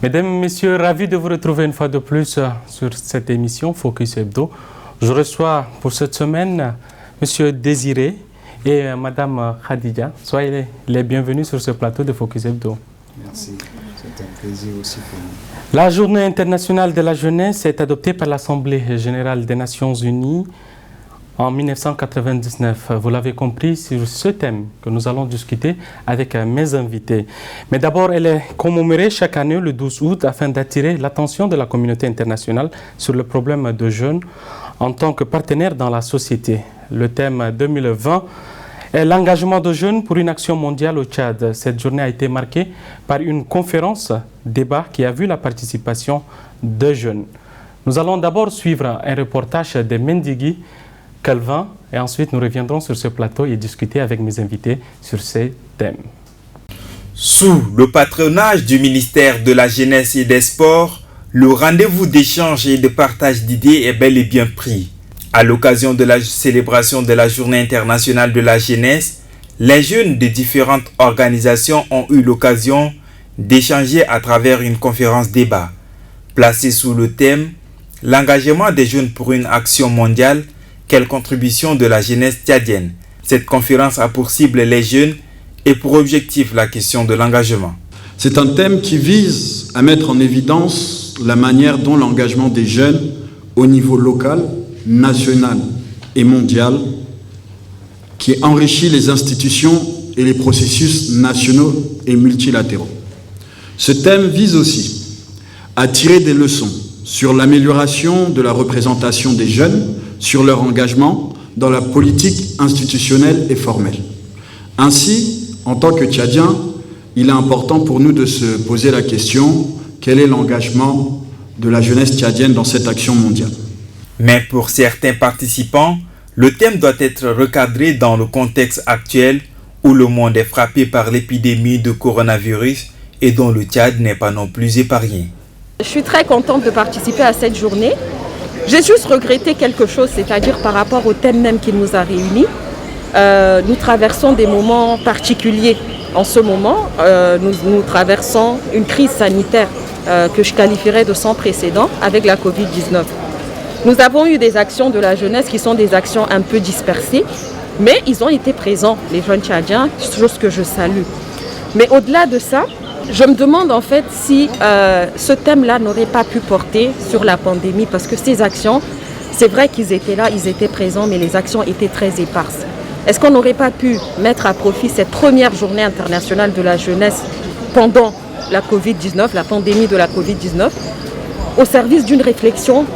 Mesdames, Messieurs, ravi de vous retrouver une fois de plus sur cette émission Focus Hebdo. Je reçois pour cette semaine Monsieur Désiré et Madame Khadija. Soyez les bienvenus sur ce plateau de Focus Hebdo. Merci, c'est un plaisir aussi pour nous. La Journée internationale de la jeunesse est adoptée par l'Assemblée générale des Nations unies en 1999. Vous l'avez compris, sur ce thème que nous allons discuter avec mes invités. Mais d'abord, elle est commémorée chaque année le 12 août afin d'attirer l'attention de la communauté internationale sur le problème de jeunes en tant que partenaire dans la société. Le thème 2020 est l'engagement de jeunes pour une action mondiale au Tchad. Cette journée a été marquée par une conférence débat qui a vu la participation de jeunes. Nous allons d'abord suivre un reportage de Mendigui Calvin et ensuite nous reviendrons sur ce plateau et discuter avec mes invités sur ces thèmes. Sous le patronage du ministère de la Jeunesse et des Sports, le rendez-vous d'échange et de partage d'idées est bel et bien pris. À l'occasion de la célébration de la Journée internationale de la jeunesse, les jeunes de différentes organisations ont eu l'occasion d'échanger à travers une conférence débat, placée sous le thème « L'engagement des jeunes pour une action mondiale ». Quelle contribution de la jeunesse tchadienne. Cette conférence a pour cible les jeunes et pour objectif la question de l'engagement. C'est un thème qui vise à mettre en évidence la manière dont l'engagement des jeunes au niveau local, national et mondial, qui enrichit les institutions et les processus nationaux et multilatéraux. Ce thème vise aussi à tirer des leçons sur l'amélioration de la représentation des jeunes, sur leur engagement dans la politique institutionnelle et formelle. Ainsi, en tant que Tchadiens, il est important pour nous de se poser la question, quel est l'engagement de la jeunesse tchadienne dans cette action mondiale? Mais pour certains participants, le thème doit être recadré dans le contexte actuel où le monde est frappé par l'épidémie de coronavirus et dont le Tchad n'est pas non plus épargné. Je suis très contente de participer à cette journée. J'ai juste regretté quelque chose, c'est-à-dire par rapport au thème même qui nous a réunis. Nous traversons des moments particuliers. En ce moment, nous traversons une crise sanitaire que je qualifierais de sans précédent avec la Covid-19. Nous avons eu des actions de la jeunesse qui sont des actions un peu dispersées, mais ils ont été présents, les jeunes Tchadiens, chose que je salue. Mais au-delà de ça, je me demande en fait si ce thème-là n'aurait pas pu porter sur la pandémie parce que ces actions, c'est vrai qu'ils étaient là, ils étaient présents, mais les actions étaient très éparses. Est-ce qu'on n'aurait pas pu mettre à profit cette première journée internationale de la jeunesse pendant la Covid-19, la pandémie de la Covid-19, au service d'une réflexion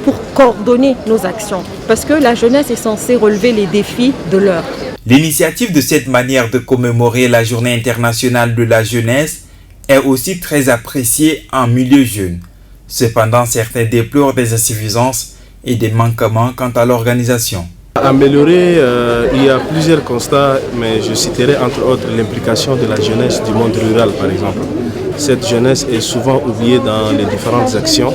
pour coordonner nos actions? Parce que la jeunesse est censée relever les défis de l'heure. L'initiative de cette manière de commémorer la Journée internationale de la jeunesse est aussi très appréciée en milieu jeune. Cependant, certains déplorent des insuffisances et des manquements quant à l'organisation. Améliorer, il y a plusieurs constats, mais je citerai entre autres l'implication de la jeunesse du monde rural par exemple. Cette jeunesse est souvent oubliée dans les différentes actions.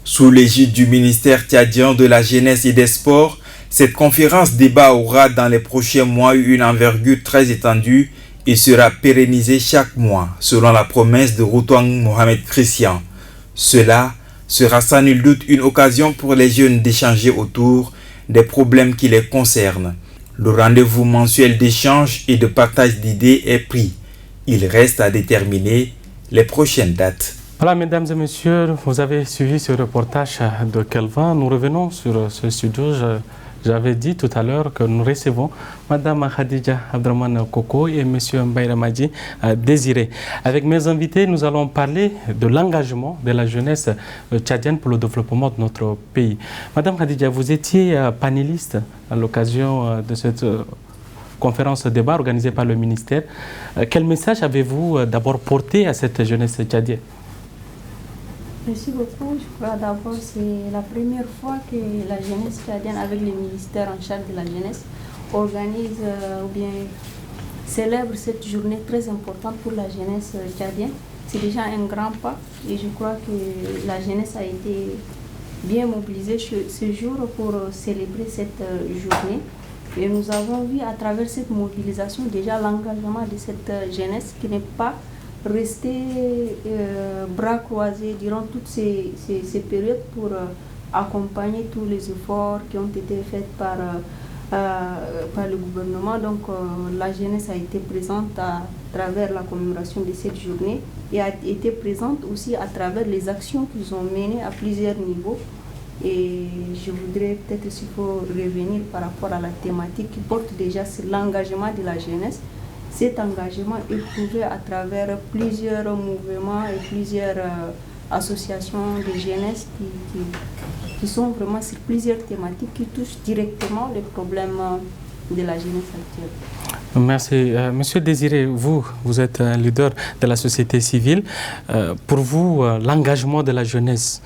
Sous l'égide du ministère tchadien de la jeunesse et des sports, cette conférence débat aura dans les prochains mois une envergure très étendue et sera pérennisée chaque mois, selon la promesse de Routouang Mohamed Christian. Cela sera sans nul doute une occasion pour les jeunes d'échanger autour des problèmes qui les concernent. Le rendez-vous mensuel d'échange et de partage d'idées est pris. Il reste à déterminer les prochaines dates. Voilà, mesdames et messieurs, vous avez suivi ce reportage de Calvin. Nous revenons sur ce studio. J'avais dit tout à l'heure que nous recevons Madame Khadija Abdraman Koko et Monsieur Mbaïramadji Désiré. Avec mes invités, nous allons parler de l'engagement de la jeunesse tchadienne pour le développement de notre pays. Madame Khadija, vous étiez panéliste à l'occasion de cette conférence débat organisée par le ministère. Quel message avez-vous d'abord porté à cette jeunesse tchadienne? Merci beaucoup. Je crois d'abord c'est la première fois que la jeunesse tchadienne avec le ministère en charge de la jeunesse organise ou bien célèbre cette journée très importante pour la jeunesse tchadienne. C'est déjà un grand pas et je crois que la jeunesse a été bien mobilisée ce jour pour célébrer cette journée. Et nous avons vu à travers cette mobilisation déjà l'engagement de cette jeunesse qui n'est pas rester bras croisés durant toutes ces périodes pour accompagner tous les efforts qui ont été faits par le gouvernement. Donc la jeunesse a été présente à travers la commémoration de cette journée et a été présente aussi à travers les actions qu'ils ont menées à plusieurs niveaux. Et je voudrais peut-être, s'il faut revenir par rapport à la thématique qui porte déjà sur l'engagement de la jeunesse. Cet engagement est prouvé à travers plusieurs mouvements et plusieurs associations de jeunesse qui sont vraiment sur plusieurs thématiques qui touchent directement les problèmes de la jeunesse actuelle. Merci. Monsieur Désiré, vous êtes un leader de la société civile. Pour vous, l'engagement de la jeunesse,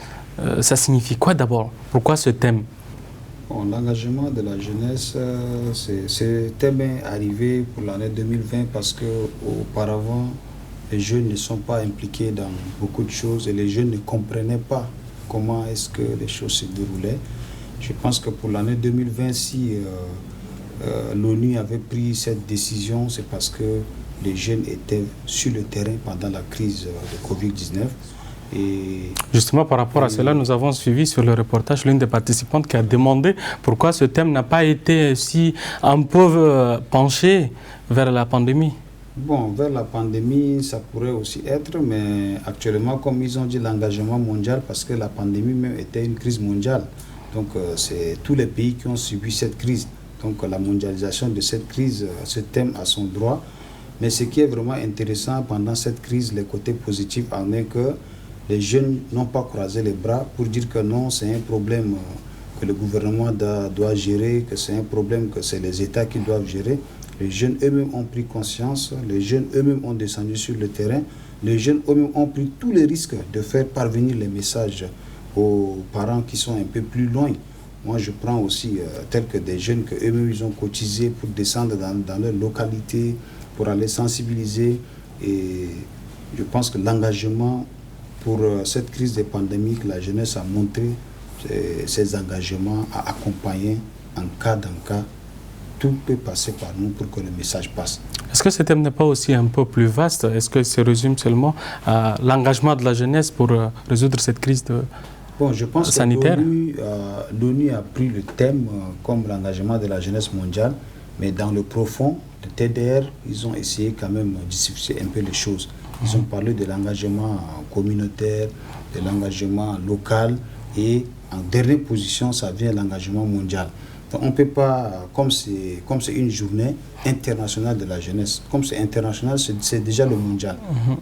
ça signifie quoi d'abord? Pourquoi ce thème? Bon, l'engagement de la jeunesse, ce thème est arrivé pour l'année 2020 parce qu'auparavant, les jeunes ne sont pas impliqués dans beaucoup de choses et les jeunes ne comprenaient pas comment est-ce que les choses se déroulaient. Je pense que pour l'année 2020, si l'ONU avait pris cette décision, c'est parce que les jeunes étaient sur le terrain pendant la crise de Covid-19. Et justement, par rapport à cela, nous avons suivi sur le reportage l'une des participantes qui a demandé pourquoi ce thème n'a pas été si un peu penché vers la pandémie. Bon, vers la pandémie, ça pourrait aussi être, mais actuellement, comme ils ont dit, l'engagement mondial, parce que la pandémie même était une crise mondiale. Donc, c'est tous les pays qui ont subi cette crise. Donc, la mondialisation de cette crise, ce thème a son droit. Mais ce qui est vraiment intéressant pendant cette crise, les côtés positifs en est que les jeunes n'ont pas croisé les bras pour dire que non, c'est un problème que le gouvernement doit gérer, que c'est un problème que c'est les États qui doivent gérer. Les jeunes eux-mêmes ont pris conscience, les jeunes eux-mêmes ont descendu sur le terrain, les jeunes eux-mêmes ont pris tous les risques de faire parvenir les messages aux parents qui sont un peu plus loin. Moi, je prends aussi tel que des jeunes que eux-mêmes ils ont cotisé pour descendre dans leur localité, pour aller sensibiliser. Et je pense que l'engagement pour cette crise de pandémie que la jeunesse a montré, ces engagements à accompagner en cas d'en cas. Tout peut passer par nous pour que le message passe. Est-ce que ce thème n'est pas aussi un peu plus vaste? Est-ce que ça résume seulement à l'engagement de la jeunesse pour résoudre cette crise je pense sanitaire? Que l'ONU a pris le thème comme l'engagement de la jeunesse mondiale, mais dans le profond, le TDR, ils ont essayé quand même de diversifier un peu les choses. Ils ont parlé de l'engagement communautaire, de l'engagement local et en dernière position, ça vient l'engagement mondial. Donc on ne peut pas, comme c'est une journée internationale de la jeunesse, comme c'est international, c'est déjà le mondial.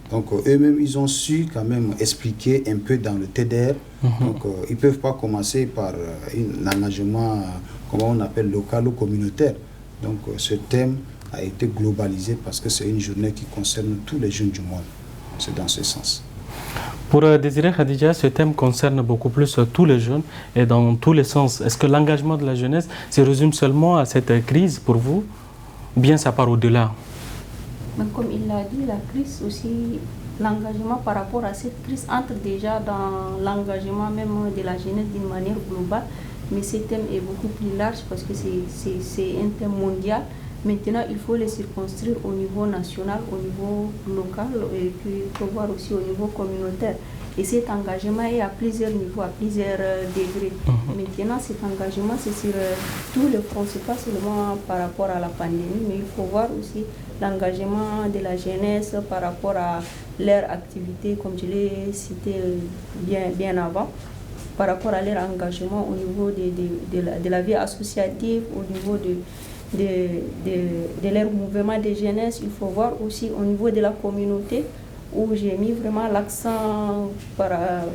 Donc eux-mêmes, ils ont su quand même expliquer un peu dans le TDR. Donc ils ne peuvent pas commencer par un engagement, comment on appelle, local ou communautaire. Donc ce thème a été globalisé parce que c'est une journée qui concerne tous les jeunes du monde. C'est dans ce sens. Pour Désiré Khadija, ce thème concerne beaucoup plus tous les jeunes et dans tous les sens. Est-ce que l'engagement de la jeunesse se résume seulement à cette crise pour vous ou bien ça part au-delà? Comme il l'a dit, la crise aussi, l'engagement par rapport à cette crise entre déjà dans l'engagement même de la jeunesse d'une manière globale. Mais ce thème est beaucoup plus large parce que c'est un thème mondial. Maintenant, il faut les circonscrire au niveau national, au niveau local et puis il faut voir aussi au niveau communautaire. Et cet engagement est à plusieurs niveaux, à plusieurs degrés. Maintenant, cet engagement, c'est sur tous les fronts, ce n'est pas seulement par rapport à la pandémie, mais il faut voir aussi l'engagement de la jeunesse par rapport à leur activité, comme je l'ai cité bien avant, par rapport à leur engagement au niveau de la vie associative, au niveau de leur mouvement de jeunesse. Il faut voir aussi au niveau de la communauté, où j'ai mis vraiment l'accent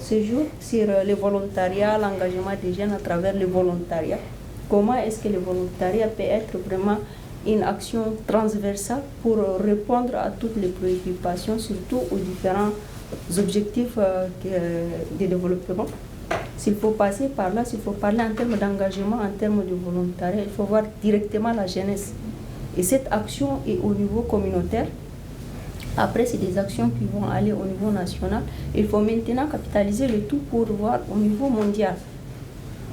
ce jour sur le volontariat, l'engagement des jeunes à travers le volontariat. Comment est-ce que le volontariat peut être vraiment une action transversale pour répondre à toutes les préoccupations, surtout aux différents objectifs de développement. S'il faut passer par là, s'il faut parler en termes d'engagement, en termes de volontariat, il faut voir directement la jeunesse. Et cette action est au niveau communautaire. Après, c'est des actions qui vont aller au niveau national. Il faut maintenant capitaliser le tout pour voir au niveau mondial.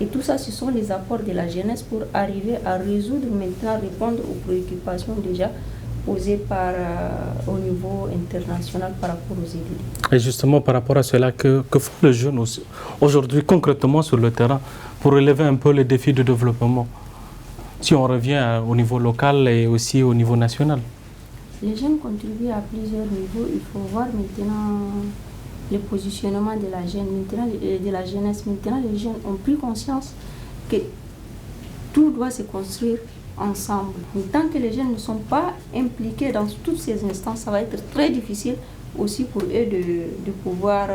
Et tout ça, ce sont les apports de la jeunesse pour arriver à résoudre maintenant, répondre aux préoccupations déjà posées au niveau international par rapport aux élites. Et justement, par rapport à cela, que font les jeunes aujourd'hui concrètement sur le terrain pour relever un peu les défis de développement, si on revient au niveau local et aussi au niveau national? Les jeunes contribuent à plusieurs niveaux. Il faut voir maintenant le positionnement de la jeunesse. Maintenant, les jeunes ont pris conscience que tout doit se construire ensemble. Mais tant que les jeunes ne sont pas impliqués dans toutes ces instances, ça va être très difficile aussi pour eux de pouvoir,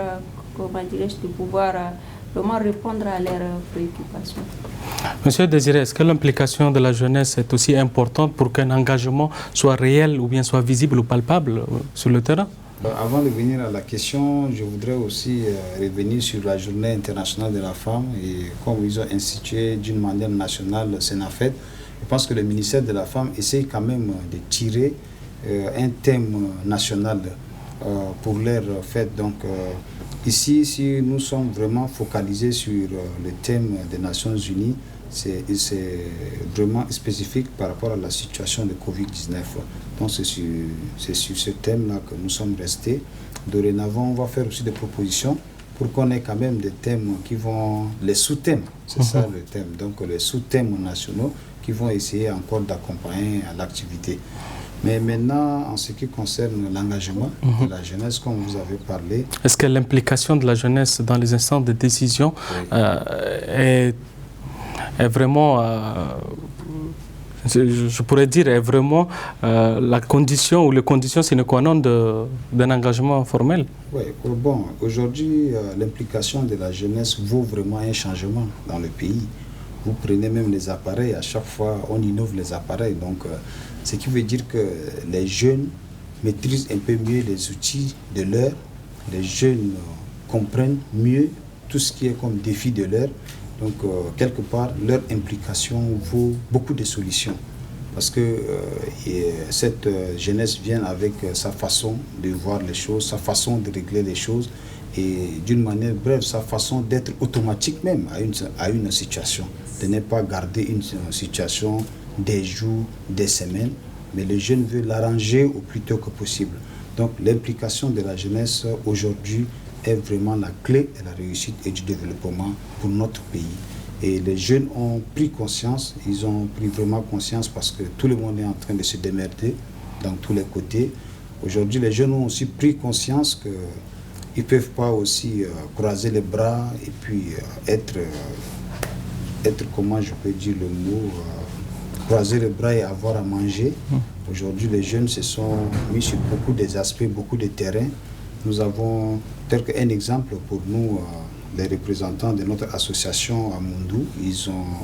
vraiment répondre à leurs préoccupations. Monsieur Désiré, est-ce que l'implication de la jeunesse est aussi importante pour qu'un engagement soit réel ou bien soit visible ou palpable sur le terrain? Avant de venir à la question, je voudrais aussi revenir sur la Journée internationale de la femme et comme ils ont institué d'une manière nationale le Sénafed, je pense que le ministère de la Femme essaie quand même de tirer un thème national pour leur fête. Donc ici, si nous sommes vraiment focalisés sur le thème des Nations Unies, c'est vraiment spécifique par rapport à la situation de Covid-19. Donc c'est sur ce thème-là que nous sommes restés. Dorénavant, on va faire aussi des propositions pour qu'on ait quand même des thèmes qui vont, les sous-thèmes, c'est ça le thème, donc les sous-thèmes nationaux qui vont essayer encore d'accompagner l'activité. Mais maintenant, en ce qui concerne l'engagement de la jeunesse, comme vous avez parlé... Est-ce que l'implication de la jeunesse dans les instants de décision est vraiment, je pourrais dire, est vraiment la condition ou les conditions sine qua non d'un engagement formel? Oui, bon, aujourd'hui, l'implication de la jeunesse vaut vraiment un changement dans le pays. Vous prenez même les appareils, à chaque fois on innove les appareils. Donc, ce qui veut dire que les jeunes maîtrisent un peu mieux les outils de l'heure. Les jeunes comprennent mieux tout ce qui est comme défi de l'heure. Donc, quelque part, leur implication vaut beaucoup de solutions. Parce que cette jeunesse vient avec sa façon de voir les choses, sa façon de régler les choses et d'une manière brève, sa façon d'être automatique même à une situation. De ne pas garder une situation des jours, des semaines, mais le jeune veut l'arranger au plus tôt que possible. Donc l'implication de la jeunesse aujourd'hui est vraiment la clé de la réussite et du développement pour notre pays. Et les jeunes ont pris conscience, ils ont pris vraiment conscience parce que tout le monde est en train de se démerder dans tous les côtés. Aujourd'hui, les jeunes ont aussi pris conscience qu'ils ne peuvent pas aussi croiser les bras et puis être, comment je peux dire le mot, croiser les bras et avoir à manger. Aujourd'hui, les jeunes se sont mis sur beaucoup des aspects, beaucoup de terrains. Nous avons, tel qu'un exemple pour nous, les représentants de notre association à Mundou,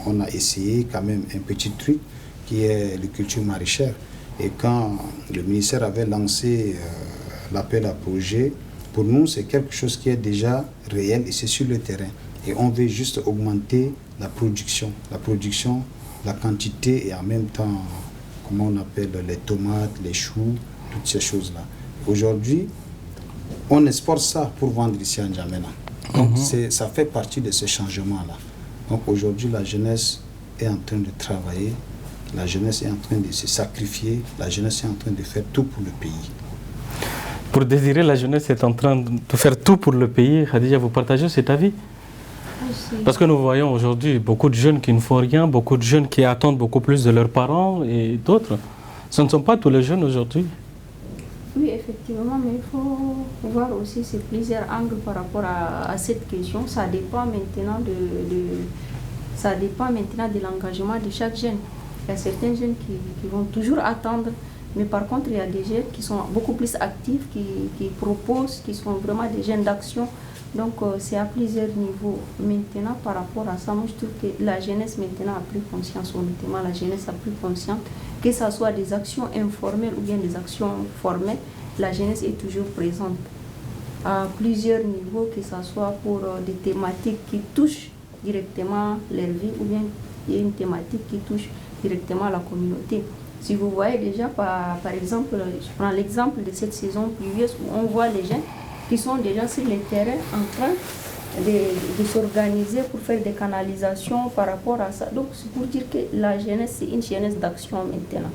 on a essayé quand même un petit truc qui est la culture maraîchère. Et quand le ministère avait lancé l'appel à projet, pour nous, c'est quelque chose qui est déjà réel et c'est sur le terrain. Et on veut juste augmenter la production, la quantité et en même temps, comment on appelle, les tomates, les choux, toutes ces choses-là. Aujourd'hui, on exporte ça pour vendre ici à N'Djamena. Donc ça fait partie de ce changement-là. Donc aujourd'hui, la jeunesse est en train de travailler, la jeunesse est en train de se sacrifier, la jeunesse est en train de faire tout pour le pays. Pour Désirer, la jeunesse est en train de faire tout pour le pays. Khadija, vous partagez cet avis? Parce que nous voyons aujourd'hui beaucoup de jeunes qui ne font rien, beaucoup de jeunes qui attendent beaucoup plus de leurs parents et d'autres. Ce ne sont pas tous les jeunes aujourd'hui. Oui, effectivement, mais il faut voir aussi ces plusieurs angles par rapport à cette question. Ça dépend maintenant de l'engagement de chaque jeune. Il y a certains jeunes qui vont toujours attendre, mais par contre, il y a des jeunes qui sont beaucoup plus actifs, qui proposent, qui sont vraiment des jeunes d'action. Donc, c'est à plusieurs niveaux. Maintenant, par rapport à ça, moi, je trouve que la jeunesse maintenant a pris conscience, honnêtement, la jeunesse a pris conscience, que ce soit des actions informelles ou bien des actions formelles, la jeunesse est toujours présente à plusieurs niveaux, que ce soit pour des thématiques qui touchent directement leur vie ou bien une thématique qui touche directement la communauté. Si vous voyez déjà, par exemple, je prends l'exemple de cette saison pluvieuse où on voit les gens qui sont déjà sur les terrains en train de s'organiser pour faire des canalisations par rapport à ça. Donc c'est pour dire que la jeunesse, c'est une jeunesse d'action maintenant.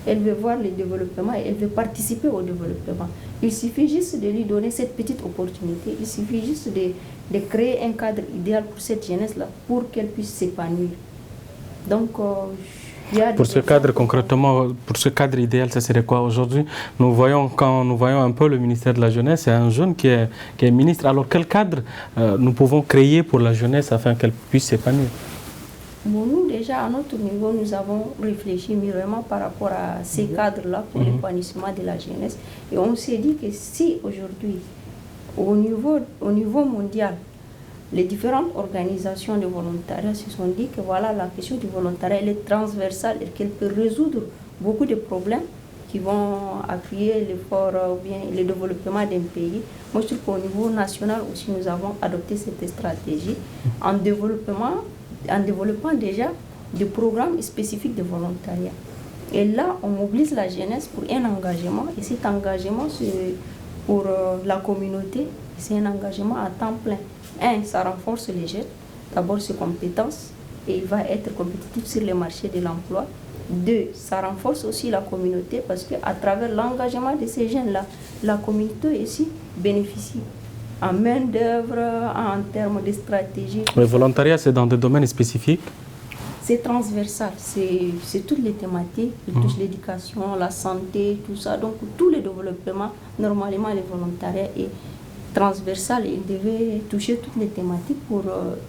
elle veut voir le développement et elle veut participer au développement. Il suffit juste de lui donner cette petite opportunité, il suffit juste de créer un cadre idéal pour cette jeunesse-là, pour qu'elle puisse s'épanouir. Donc, pour ce cadre, concrètement, pour ce cadre idéal, ça serait quoi aujourd'hui? Quand nous voyons un peu le ministère de la Jeunesse, c'est un jeune qui est ministre. Alors, quel cadre nous pouvons créer pour la jeunesse afin qu'elle puisse s'épanouir? Bon, nous, déjà, à notre niveau, nous avons réfléchi vraiment par rapport à ces cadres-là pour l'épanouissement de la jeunesse. Et on s'est dit que si aujourd'hui, au niveau mondial, les différentes organisations de volontariat se sont dit que voilà, la question du volontariat elle est transversale et qu'elle peut résoudre beaucoup de problèmes qui vont appuyer l'effort ou bien le développement d'un pays. Moi, je trouve qu'au niveau national aussi, nous avons adopté cette stratégie en développant déjà des programmes spécifiques de volontariat. Et là, on mobilise la jeunesse pour un engagement. Et cet engagement, c'est pour la communauté, c'est un engagement à temps plein. Ça renforce les jeunes, d'abord ses compétences, et il va être compétitif sur le marché de l'emploi. 2, ça renforce aussi la communauté parce qu'à travers l'engagement de ces jeunes-là, la communauté ici bénéficie en main-d'œuvre, en termes de stratégie. Le volontariat, c'est dans des domaines spécifiques? C'est transversal, c'est toutes les thématiques, qui touchent l'éducation, la santé, tout ça. Donc, tout le développement, normalement, le volontariat est transversal. Il devait toucher toutes les thématiques pour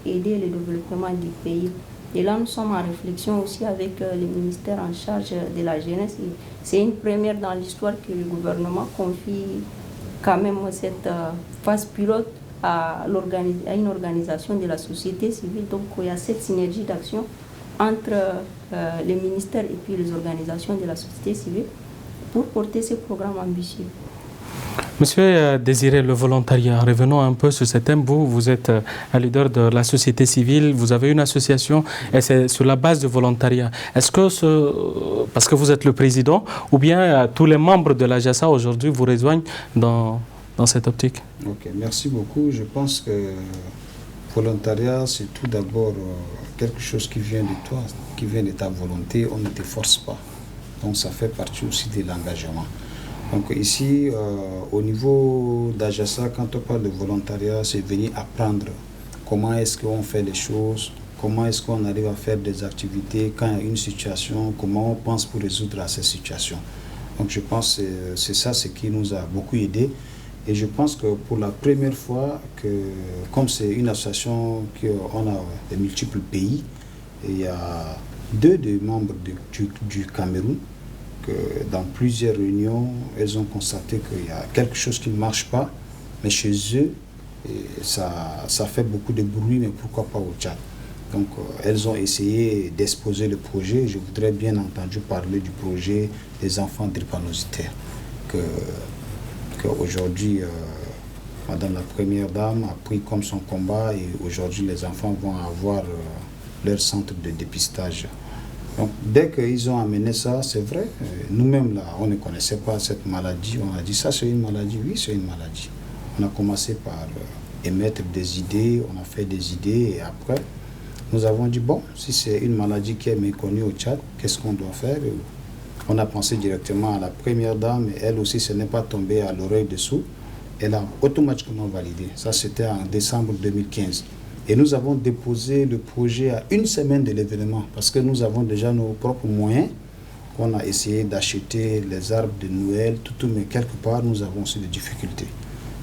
aider le développement du pays. Et là, nous sommes en réflexion aussi avec le ministère en charge de la jeunesse. C'est une première dans l'histoire que le gouvernement confie quand même cette phase pilote à une organisation de la société civile. Donc, il y a cette synergie d'action entre les ministères et puis les organisations de la société civile pour porter ce programme ambitieux. Monsieur Désiré, le volontariat, revenons un peu sur ce thème. Vous êtes un leader de la société civile, vous avez une association et c'est sur la base du volontariat. Est-ce que, parce que vous êtes le président, ou bien tous les membres de la JASA aujourd'hui vous rejoignent dans cette optique? Ok, merci beaucoup. Je pense que le volontariat, c'est tout d'abord quelque chose qui vient de toi, qui vient de ta volonté, on ne te force pas. Donc ça fait partie aussi de l'engagement. Donc ici, au niveau d'Ajasa, quand on parle de volontariat, c'est venir apprendre comment est-ce qu'on fait les choses, comment est-ce qu'on arrive à faire des activités quand il y a une situation, comment on pense pour résoudre à ces situations. Donc je pense que c'est ça ce qui nous a beaucoup aidé. Et je pense que pour la première fois, comme c'est une association qu'on a de multiples pays, il y a 2 des membres du Cameroun, que dans plusieurs réunions, elles ont constaté qu'il y a quelque chose qui ne marche pas, mais chez eux, ça fait beaucoup de bruit, mais pourquoi pas au Tchad. Donc, elles ont essayé d'exposer le projet. Je voudrais bien entendu parler du projet des enfants drépanocytaires, qu'aujourd'hui, Madame la Première Dame a pris comme son combat et aujourd'hui, les enfants vont avoir leur centre de dépistage. Donc, dès qu'ils ont amené ça, c'est vrai, nous-mêmes, là, on ne connaissait pas cette maladie. On a dit, ça, c'est une maladie. Oui, c'est une maladie. On a commencé par émettre des idées, on a fait des idées, et après, nous avons dit, bon, si c'est une maladie qui est méconnue au Tchad, qu'est-ce qu'on doit faire? On a pensé directement à la Première Dame, et elle aussi, ce n'est pas tombé à l'oreille dessous. Elle a automatiquement validé. Ça, c'était en décembre 2015. Et nous avons déposé le projet à 1 semaine de l'événement parce que nous avons déjà nos propres moyens. On a essayé d'acheter les arbres de Noël, tout, mais quelque part, nous avons aussi des difficultés.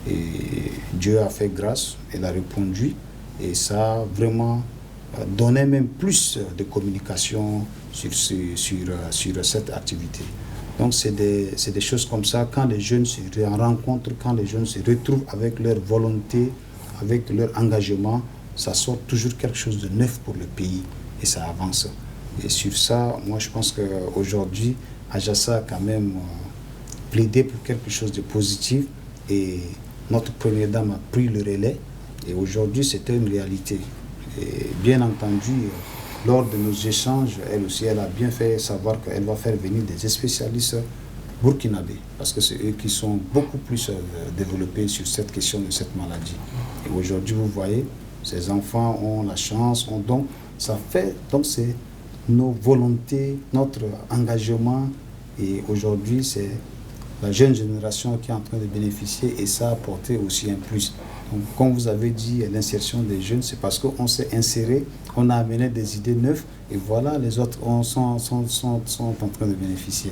Et Dieu a fait grâce, elle a répondu et ça a vraiment donné même plus de communication sur cette activité. Donc c'est des choses comme ça, quand les jeunes se rencontrent, quand les jeunes se retrouvent avec leur volonté, avec leur engagement, ça sort toujours quelque chose de neuf pour le pays et ça avance. Et sur ça, moi je pense qu'aujourd'hui, Ajasa a quand même plaidé pour quelque chose de positif et notre Première Dame a pris le relais et aujourd'hui c'était une réalité. Et bien entendu, lors de nos échanges, elle aussi, elle a bien fait savoir qu'elle va faire venir des spécialistes burkinabés parce que c'est eux qui sont beaucoup plus développés sur cette question de cette maladie. Et aujourd'hui, vous voyez, ces enfants ont la chance, donc c'est nos volontés, notre engagement Et aujourd'hui, c'est la jeune génération qui est en train de bénéficier et ça a apporté aussi un plus. Donc, comme vous avez dit, l'insertion des jeunes, c'est parce qu'on s'est inséré, on a amené des idées neuves et voilà, les autres sont en train de bénéficier.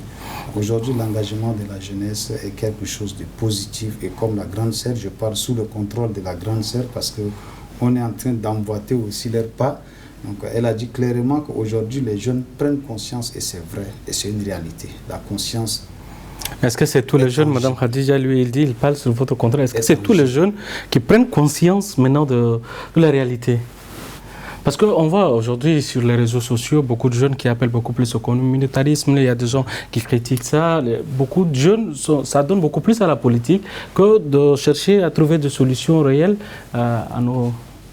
Aujourd'hui, l'engagement de la jeunesse est quelque chose de positif et comme la grande sœur, je parle sous le contrôle de la grande sœur parce qu'on est en train d'emboîter aussi leurs pas. Donc, elle a dit clairement qu'aujourd'hui, les jeunes prennent conscience et c'est vrai, et c'est une réalité. La conscience. Est-ce que c'est tous les jeunes, Mme Khadija, lui, il parle sur votre contrat, est-ce que c'est tous les jeunes qui prennent conscience maintenant de la réalité? Parce qu'on voit aujourd'hui sur les réseaux sociaux beaucoup de jeunes qui appellent beaucoup plus au communautarisme, il y a des gens qui critiquent ça, beaucoup de jeunes, ça donne beaucoup plus à la politique que de chercher à trouver des solutions réelles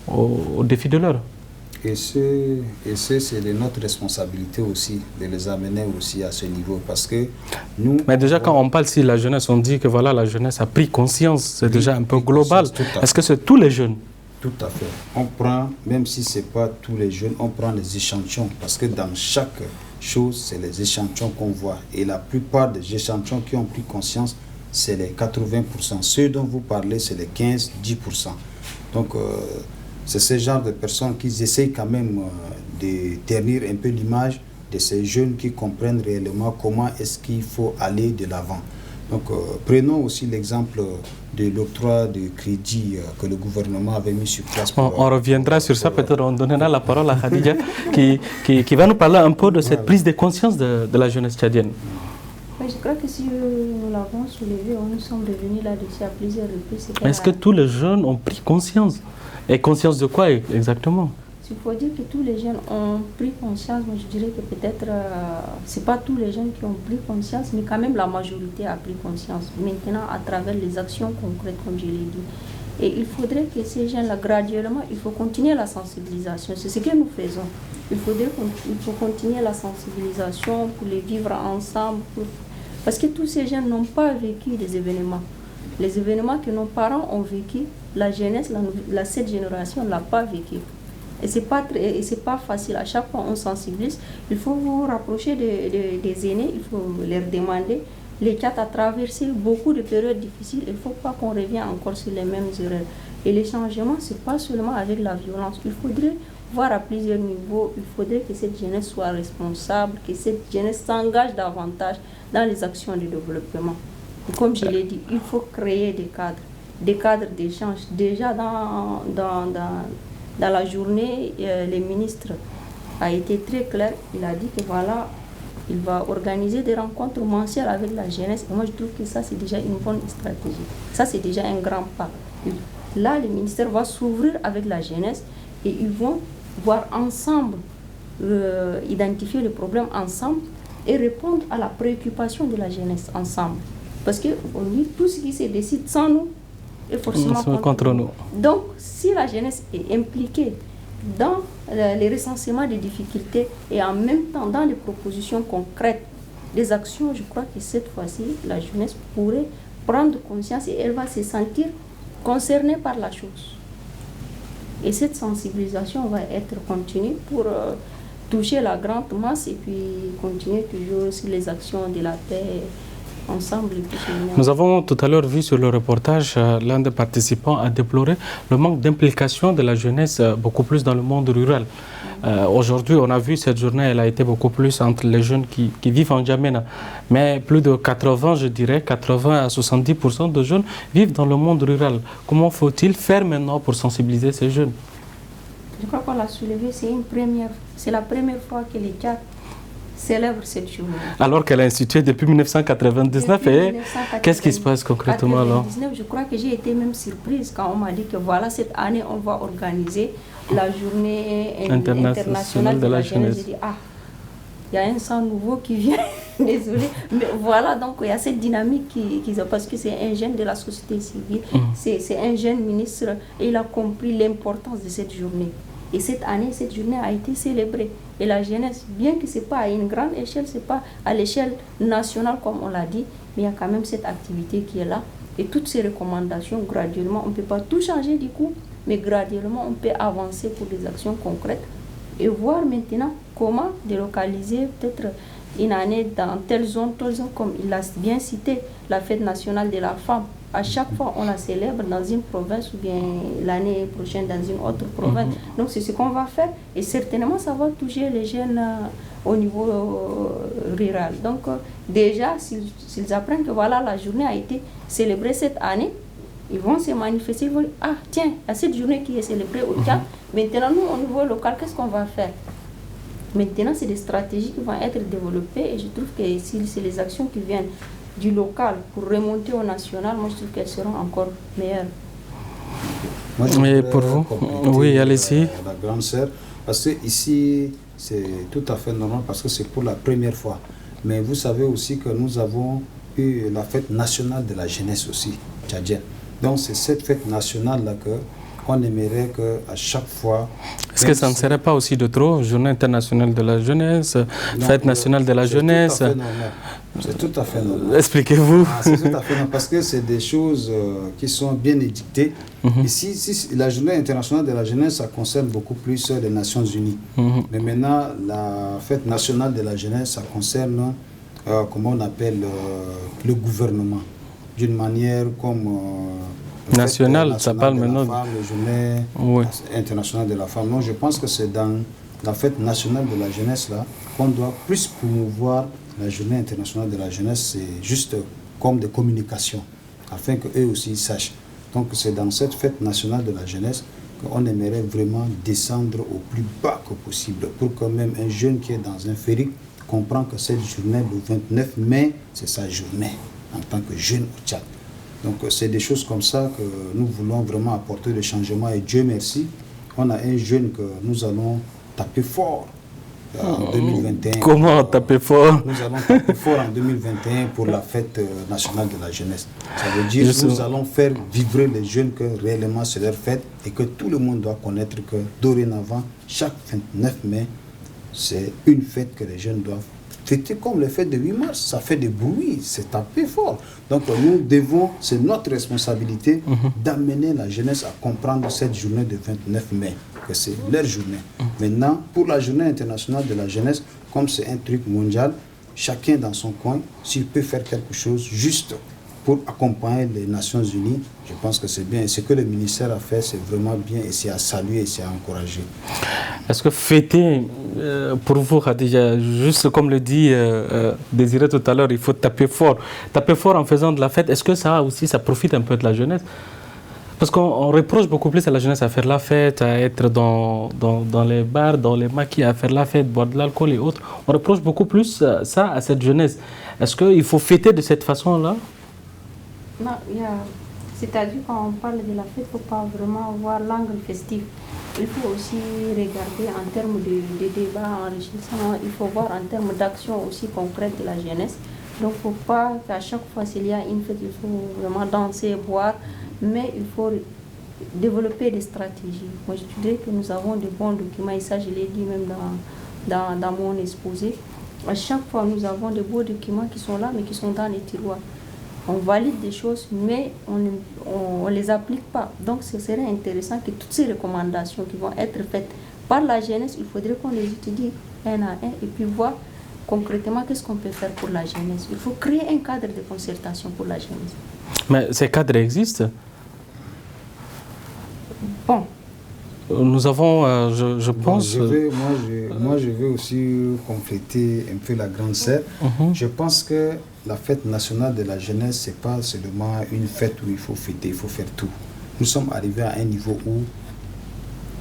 aux défis de l'heure. Et c'est de notre responsabilité aussi de les amener aussi à ce niveau parce que nous... Mais déjà quand on parle si la jeunesse, on dit que voilà, la jeunesse a pris conscience, c'est déjà un peu global. Est-ce que c'est tous les jeunes? Tout à fait. On prend, même si ce n'est pas tous les jeunes, on prend les échantillons parce que dans chaque chose, c'est les échantillons qu'on voit. Et la plupart des échantillons qui ont pris conscience, c'est les 80%. Ceux dont vous parlez, c'est les 15-10%. Donc, c'est ce genre de personnes qui essayent quand même de ternir un peu l'image de ces jeunes qui comprennent réellement comment est-ce qu'il faut aller de l'avant. Donc, prenons aussi l'exemple de l'octroi de crédit que le gouvernement avait mis sur place. On reviendra sur ça, peut-être on donnera la parole à Khadija qui va nous parler un peu de cette prise de conscience de la jeunesse tchadienne. Oui, je crois que si nous l'avons soulevé, nous sommes revenus là-dessus à plusieurs reprises. Est-ce que tous les jeunes ont pris conscience? Et conscience de quoi exactement? Il faut dire que tous les jeunes ont pris conscience, mais je dirais que peut-être, ce n'est pas tous les jeunes qui ont pris conscience, mais quand même la majorité a pris conscience. Maintenant, à travers les actions concrètes, comme je l'ai dit. Et il faudrait que ces jeunes-là, graduellement, il faut continuer la sensibilisation. C'est ce que nous faisons. Il faut continuer la sensibilisation pour les vivre ensemble. Parce que tous ces jeunes n'ont pas vécu des événements. Les événements que nos parents ont vécu, la jeunesse, cette génération ne l'a pas vécu. Et ce n'est pas facile. À chaque fois, on sensibilise. Il faut vous rapprocher des aînés, il faut leur demander. Les Tchad a traversé beaucoup de périodes difficiles. Il ne faut pas qu'on revienne encore sur les mêmes erreurs. Et les changements, ce n'est pas seulement avec la violence. Il faudrait voir à plusieurs niveaux. Il faudrait que cette jeunesse soit responsable, que cette jeunesse s'engage davantage dans les actions de développement. Et comme je l'ai dit, il faut créer des cadres d'échange. Déjà dans la journée, le ministre a été très clair. Il a dit que voilà, il va organiser des rencontres mensuelles avec la jeunesse. Et moi, je trouve que ça, c'est déjà une bonne stratégie. Ça, c'est déjà un grand pas. Là, le ministère va s'ouvrir avec la jeunesse et ils vont voir ensemble, identifier les problèmes ensemble et répondre à la préoccupation de la jeunesse ensemble. Parce qu'on dit tout ce qui se décide sans nous est forcément contre nous. Donc, si la jeunesse est impliquée dans les recensements des difficultés et en même temps dans les propositions concrètes des actions, je crois que cette fois-ci, la jeunesse pourrait prendre conscience et elle va se sentir concernée par la chose. Et cette sensibilisation va être continue pour toucher la grande masse et puis continuer toujours sur les actions de la paix ensemble. Nous avons tout à l'heure vu sur le reportage, l'un des participants a déploré le manque d'implication de la jeunesse beaucoup plus dans le monde rural. Aujourd'hui, on a vu cette journée, elle a été beaucoup plus entre les jeunes qui vivent en Djamena. Mais plus de 80, je dirais, 80 à 70% de jeunes vivent dans le monde rural. Comment faut-il faire maintenant pour sensibiliser ces jeunes? Je crois qu'on l'a soulevé, c'est la première fois que les Tchad célèbre cette journée. Alors qu'elle est instituée depuis 1999, et qu'est-ce qui se passe concrètement là? Je crois que j'ai été même surprise quand on m'a dit que voilà, cette année, on va organiser la journée internationale de la jeunesse. J'ai dit, ah, il y a un sang nouveau qui vient, désolé. Mais voilà, donc il y a cette dynamique parce que c'est un jeune de la société civile, c'est un jeune ministre, et il a compris l'importance de cette journée. Et cette année, cette journée a été célébrée. Et la jeunesse, bien que ce n'est pas à une grande échelle, ce n'est pas à l'échelle nationale comme on l'a dit, mais il y a quand même cette activité qui est là. Et toutes ces recommandations, graduellement, on ne peut pas tout changer du coup, mais graduellement, on peut avancer pour des actions concrètes et voir maintenant comment délocaliser, peut-être une année dans telle zone, comme il l'a bien cité, la fête nationale de la femme. À chaque fois, on la célèbre dans une province ou bien l'année prochaine dans une autre province. Donc, c'est ce qu'on va faire. Et certainement, ça va toucher les jeunes au niveau rural. Donc, déjà, s'ils apprennent que voilà, la journée a été célébrée cette année, ils vont se manifester. Ils vont dire, ah, tiens, il y a cette journée qui est célébrée au Tchad. Maintenant, nous, au niveau local, qu'est-ce qu'on va faire? Maintenant, c'est des stratégies qui vont être développées. Et je trouve que si c'est les actions qui viennent du local pour remonter au national, moi je trouve qu'elles seront encore meilleures. Mais pour vous, oui, allez-y. La grande sœur, parce que ici c'est tout à fait normal parce que c'est pour la première fois. Mais vous savez aussi que nous avons eu la fête nationale de la jeunesse aussi tchadienne. Donc c'est cette fête nationale là que on aimerait qu'à chaque fois... Est-ce que ça ne serait pas aussi de trop? Journée internationale de la jeunesse, fête nationale de la jeunesse. C'est tout à fait normal. Expliquez-vous. C'est tout à fait normal parce que c'est des choses qui sont bien édictées. Ici, la journée internationale de la jeunesse, ça concerne beaucoup plus les Nations Unies. Mais maintenant, la fête nationale de la jeunesse, ça concerne, comment on appelle, le gouvernement. D'une manière comme... nationale, ça parle maintenant. La journée internationale de la femme. Non, je pense que c'est dans la fête nationale de la jeunesse là qu'on doit plus promouvoir la journée internationale de la jeunesse. C'est juste comme des communications, afin qu'eux aussi ils sachent. Donc c'est dans cette fête nationale de la jeunesse qu'on aimerait vraiment descendre au plus bas que possible, pour que même un jeune qui est dans un ferry comprend que cette journée, le 29 mai, c'est sa journée en tant que jeune au Tchad. Donc c'est des choses comme ça que nous voulons vraiment apporter le changement et Dieu merci, on a un jeune que nous allons taper fort en 2021. Comment taper fort? Nous allons taper fort en 2021 pour la fête nationale de la jeunesse. Ça veut dire que nous allons faire vibrer les jeunes que réellement c'est leur fête et que tout le monde doit connaître que dorénavant, chaque 29 mai, c'est une fête que les jeunes doivent fêter comme les fêtes de 8 mars. Ça fait des bruits, c'est taper fort. Donc nous devons, c'est notre responsabilité d'amener la jeunesse à comprendre cette journée de 29 mai, que c'est leur journée. Maintenant, pour la journée internationale de la jeunesse, comme c'est un truc mondial, chacun dans son coin, s'il peut faire quelque chose juste pour accompagner les Nations Unies, je pense que c'est bien. Et ce que le ministère a fait, c'est vraiment bien et c'est à saluer et c'est à encourager. Est-ce que fêter, pour vous, Khadija, juste comme le dit Désiré tout à l'heure, il faut taper fort en faisant de la fête, est-ce que ça aussi, ça profite un peu de la jeunesse? Parce qu'on reproche beaucoup plus à la jeunesse à faire la fête, à être dans les bars, dans les maquis, à faire la fête, boire de l'alcool et autres. On reproche beaucoup plus ça à cette jeunesse. Est-ce qu'il faut fêter de cette façon-là? Non, c'est-à-dire quand on parle de la fête, il ne faut pas vraiment voir l'angle festif. Il faut aussi regarder en termes de débats enrichissants, il faut voir en termes d'action aussi concrète de la jeunesse. Donc il ne faut pas qu'à chaque fois s'il y a une fête, il faut vraiment danser, boire, mais il faut développer des stratégies. Moi je dirais que nous avons de bons documents, et ça je l'ai dit même dans mon exposé. À chaque fois nous avons de beaux documents qui sont là, mais qui sont dans les tiroirs. On valide des choses, mais on ne les applique pas. Donc, ce serait intéressant que toutes ces recommandations qui vont être faites par la jeunesse, il faudrait qu'on les étudie un à un et puis voir concrètement qu'est-ce qu'on peut faire pour la jeunesse. Il faut créer un cadre de concertation pour la jeunesse. Mais ces cadres existent? Bon. Nous avons, je pense... Moi, je vais aussi compléter un peu la grande sœur. Je pense que la fête nationale de la jeunesse, ce n'est pas seulement une fête où il faut fêter, il faut faire tout. Nous sommes arrivés à un niveau où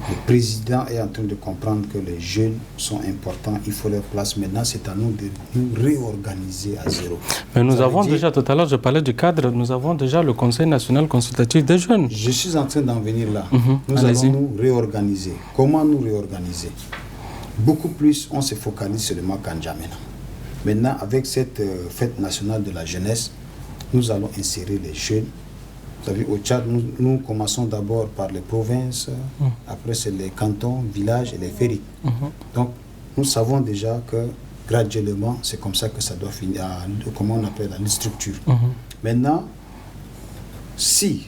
le président est en train de comprendre que les jeunes sont importants, il faut leur place. Maintenant, c'est à nous de nous réorganiser à zéro. Mais nous avons déjà, tout à l'heure, je parlais du cadre, nous avons déjà le Conseil national consultatif des jeunes. Je suis en train d'en venir là. Nous allons nous réorganiser. Comment nous réorganiser? Beaucoup plus, on se focalise sur le Makandjamena. Maintenant, avec cette fête nationale de la jeunesse, nous allons insérer les jeunes. Vous savez, au Tchad, nous commençons d'abord par les provinces, après c'est les cantons, villages et les ferries. Donc, nous savons déjà que graduellement, c'est comme ça que ça doit finir, comment on appelle la structure. Maintenant, si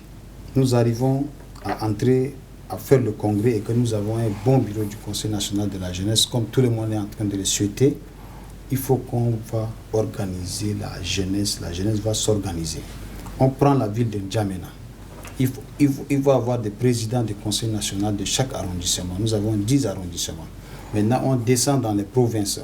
nous arrivons à entrer, à faire le congrès et que nous avons un bon bureau du Conseil national de la jeunesse, comme tout le monde est en train de le souhaiter, il faut qu'on va organiser la jeunesse va s'organiser. On prend la ville de N'Djamena. Il va y avoir des présidents du conseil national de chaque arrondissement. Nous avons 10 arrondissements. Maintenant, on descend dans les provinces.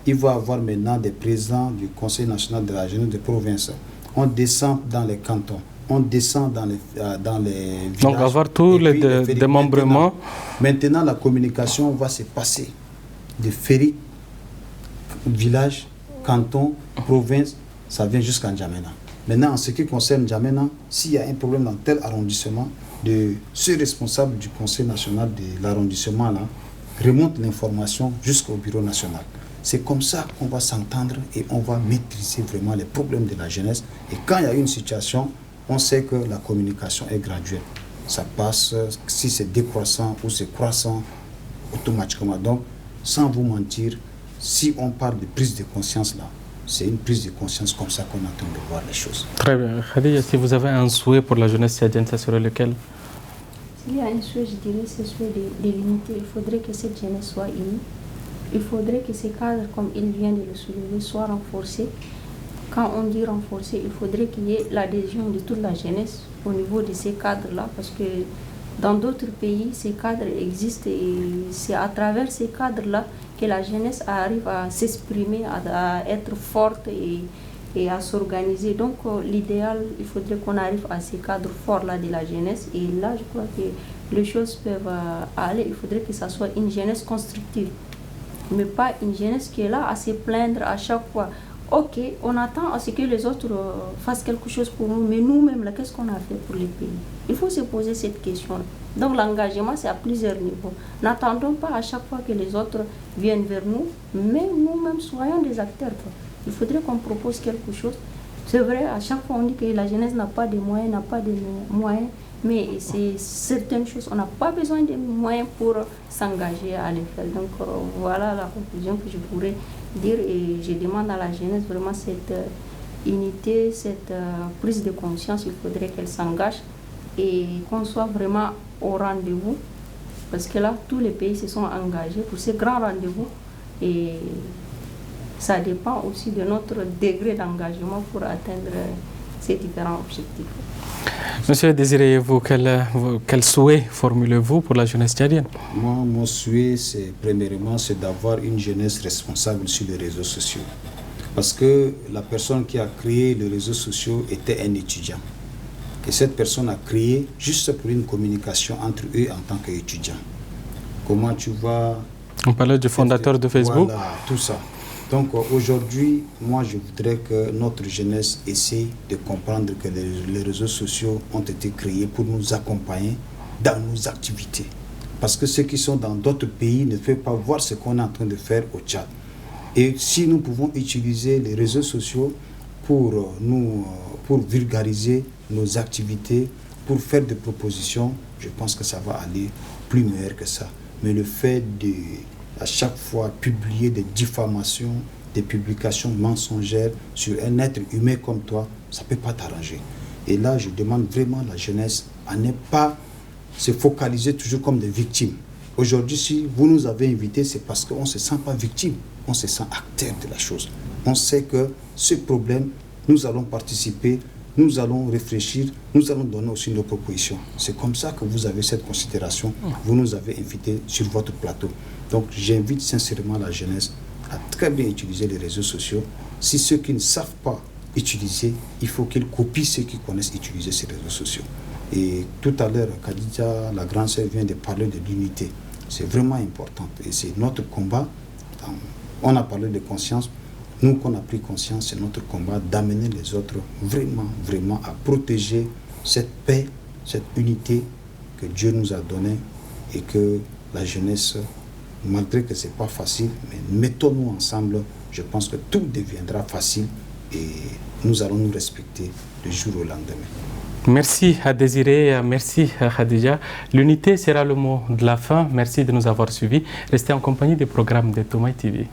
Il va y avoir maintenant des présidents du conseil national de la jeunesse des provinces. On descend dans les cantons. On descend dans les villages. Donc, avoir tous les démembrements. Maintenant, la communication va se passer de Féry, village, canton, province, ça vient jusqu'à N'Djamena. Maintenant, en ce qui concerne N'Djamena, s'il y a un problème dans tel arrondissement, ce responsable du conseil national de l'arrondissement là remonte l'information jusqu'au bureau national. C'est comme ça qu'on va s'entendre et on va maîtriser vraiment les problèmes de la jeunesse. Et quand il y a une situation, on sait que la communication est graduelle. Ça passe, si c'est décroissant ou c'est croissant, automatiquement. Donc, sans vous mentir, si on parle de prise de conscience là, c'est une prise de conscience comme ça qu'on est en train de voir les choses. Très bien. Khadija, si vous avez un souhait pour la jeunesse tchadienne, ça serait lequel? S'il y a un souhait, je dirais, c'est celui de l'unité. Il faudrait que cette jeunesse soit unie. Il faudrait que ces cadres, comme il vient de le soulever, soient renforcés. Quand on dit renforcer, il faudrait qu'il y ait l'adhésion de toute la jeunesse au niveau de ces cadres-là, parce que dans d'autres pays, ces cadres existent et c'est à travers ces cadres-là que la jeunesse arrive à s'exprimer, à être forte et à s'organiser. Donc l'idéal, il faudrait qu'on arrive à ces cadres forts-là de la jeunesse. Et là, je crois que les choses peuvent aller. Il faudrait que ça soit une jeunesse constructive, mais pas une jeunesse qui est là à se plaindre à chaque fois. Ok, on attend à ce que les autres fassent quelque chose pour nous, mais nous-mêmes, là, qu'est-ce qu'on a fait pour les pays? Il faut se poser cette question-là. Donc l'engagement, c'est à plusieurs niveaux. N'attendons pas à chaque fois que les autres viennent vers nous, mais nous-mêmes, soyons des acteurs. Il faudrait qu'on propose quelque chose. C'est vrai, à chaque fois, on dit que la jeunesse n'a pas de moyens, mais c'est certaines choses, on n'a pas besoin de moyens pour s'engager à les faire. Donc voilà la conclusion que je pourrais dire, et je demande à la jeunesse vraiment cette unité, cette prise de conscience. Il faudrait qu'elle s'engage et qu'on soit vraiment au rendez-vous, parce que là, tous les pays se sont engagés pour ce grand rendez-vous et ça dépend aussi de notre degré d'engagement pour atteindre ces différents objectifs. Monsieur Désiré, vous, quel souhait formulez-vous pour la jeunesse tchadienne? Moi, mon souhait, premièrement, c'est d'avoir une jeunesse responsable sur les réseaux sociaux. Parce que la personne qui a créé les réseaux sociaux était un étudiant. Et cette personne a créé juste pour une communication entre eux en tant qu'étudiants. Comment tu vas... On parlait du fondateur de Facebook. Voilà, tout ça. Donc aujourd'hui, moi je voudrais que notre jeunesse essaie de comprendre que les réseaux sociaux ont été créés pour nous accompagner dans nos activités. Parce que ceux qui sont dans d'autres pays ne peuvent pas voir ce qu'on est en train de faire au Tchad. Et si nous pouvons utiliser les réseaux sociaux pour vulgariser nos activités, pour faire des propositions, je pense que ça va aller plus meilleur que ça. Mais le fait de à chaque fois publier des diffamations, des publications mensongères sur un être humain comme toi, ça ne peut pas t'arranger. Et là, je demande vraiment à la jeunesse à ne pas se focaliser toujours comme des victimes. Aujourd'hui, si vous nous avez invités, c'est parce qu'on ne se sent pas victime, on se sent acteur de la chose. On sait que ce problème, nous allons participer, nous allons réfléchir, nous allons donner aussi nos propositions. C'est comme ça que vous avez cette considération, vous nous avez invités sur votre plateau. Donc j'invite sincèrement la jeunesse à très bien utiliser les réseaux sociaux. Si ceux qui ne savent pas utiliser, il faut qu'ils copient ceux qui connaissent utiliser ces réseaux sociaux. Et tout à l'heure, Khadija, la grande sœur, vient de parler de l'unité. C'est vraiment important et c'est notre combat. On a parlé de conscience. Nous, qu'on a pris conscience, c'est notre combat d'amener les autres vraiment à protéger cette paix, cette unité que Dieu nous a donnée et que la jeunesse, malgré que ce n'est pas facile, mais mettons-nous ensemble, je pense que tout deviendra facile et nous allons nous respecter du jour au lendemain. Merci à Désiré, merci à Khadija. L'unité sera le mot de la fin. Merci de nous avoir suivis. Restez en compagnie des programmes de Toumaï TV.